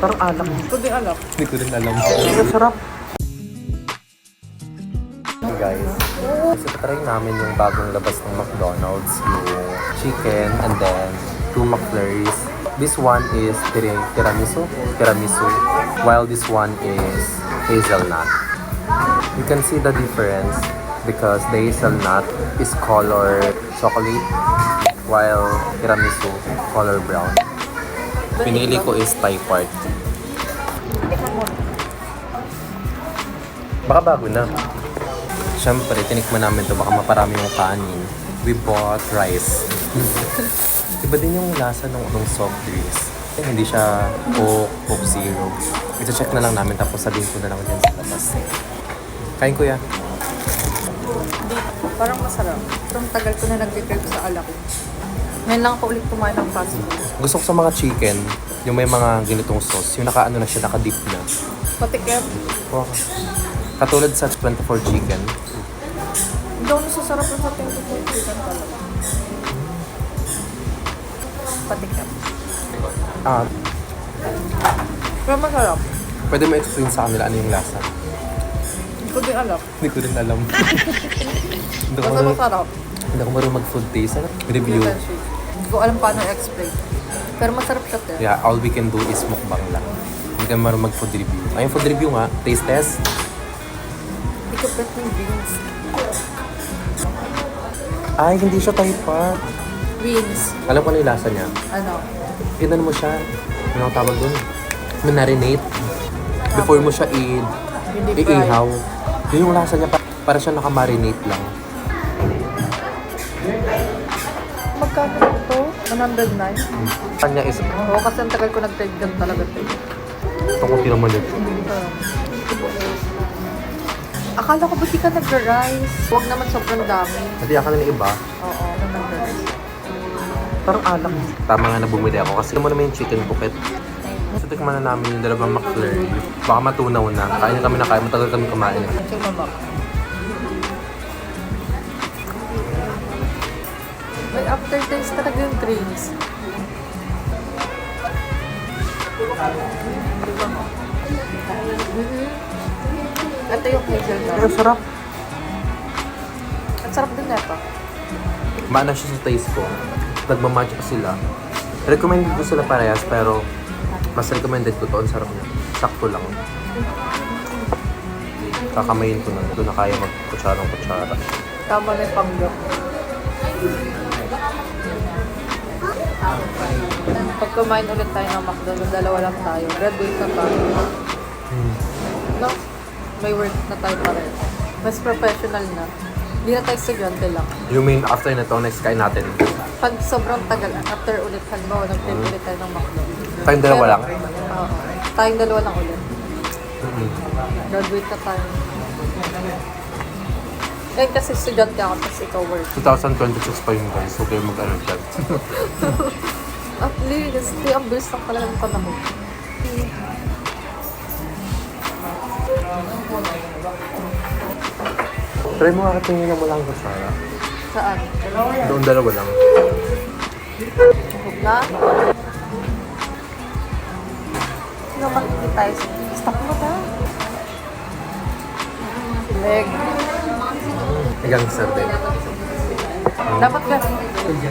Parang alak. Ito din alak. Hindi ko rin alam. Ang sarap. Hey guys, kasi try namin yung bagong labas ng McDonald's, yung chicken and then 2 McFlurries. This one is tiramisu, while this one is hazelnut. You can see the difference because the hazelnut is color chocolate while tiramisu color brown. Pinili ko is Thai part. Baka bago na. Siyempre, tinikman namin to baka maparami yung kanin. We bought rice. Iba din yung lasa ng soft drinks. Hindi siya Coke Zero. Ito-check na lang namin tapos sabihin ko na lang din sa labas. Kain kuya. Parang masarap. Itong tagal ko na nag-crave sa alak. Ngayon lang ako ulit kumain ng fast food. Gusto ko sa mga chicken, yung may mga ganitong sauce, yung naka-ano na siya, naka-dip na. Patikim. Wow. Katulad sa 24 chicken. Hindi ako nasasarap sa 24 chicken talaga. Patikim. Pero masarap. Pwede mo explain sa kanila ano yung lasa? Hindi ko din alak. Hindi ko rin alam. Basta masarap. Hindi ako marunong mag-food taste. Review. Hindi ko alam paano i-explain. Pero masarap siya, te. Yeah, all we can do is mukbang lang. Hindi ka marunong mag-food review. Ayun, food review nga. Taste test. Hindi ko bet ng beans. Ay, hindi siya Thai part. Beans. Alam ko na yung lasa niya. Ano? Inan mo siya. Ano ang tawag doon? Marinate. Before mo siya Hindi i-ihaw. Yun yung lasa niya. Para siya nakamarinate lang. Magkano ito? 109? Kanya is... Oo, kasi ang tagal ko nag-trade gun talaga ito. Ito ko naman ito. Akala ko ba di ka nag-rice? Huwag naman sobrang dami. Hindi ako na iba. Oo, nag-rice. Parang alak. Tama nga na bumili ako kasi mo naman yung chicken bucket. So tikman na namin yung dalawang McFlurry. Baka matunaw na. Kain kami na kain. Matagal kami kumain. Check mo ba? May aftertaste talaga yung drinks. Ito yung hazelnut. Pero sarap. Ang sarap din nito. Maana siya sa taste ko. Nagmamatch sila. Recommended ko sila parehas pero mas recommended ko to. Ang sarap niya. Sakto lang. Kakamayin ko na. Ito na kaya mag-kutsarang-kutsara. Tama na yung panggap. Pag kumain ulit tayo ng McDonald's, dalawa lang tayo. Graduate na tayo. No? May work na tayo pa rin. Mas professional na. Hindi na tayo estudyante lang. You mean after na to, next kain natin? Pag sobrang tagal, after ulit, halimbawa, nag-trip ulit tayo ng McDonald's. Tayong dalawa lang? Oo. Tayong dalawa lang ulit. Graduate na tayo. Ngayon kasi estudyante ako, tapos ikaw work. 2026 pa yun guys. So kayo mag-ano dyan. At least, ang bilis lang talaga ng panahon. Try mo nga tingin mo lang sa Sarah. Saan? Doon dalawa lang. Huwag na. Naman hindi tayo. Stop mo na. Leg. Gangster din. Dapat ganun.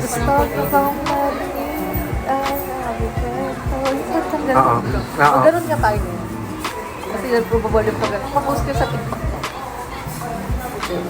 Stop kang Oo. Ganun nga tayo ngayon. Kasi yan probable yung pag-post ko sa TikTok. Okay.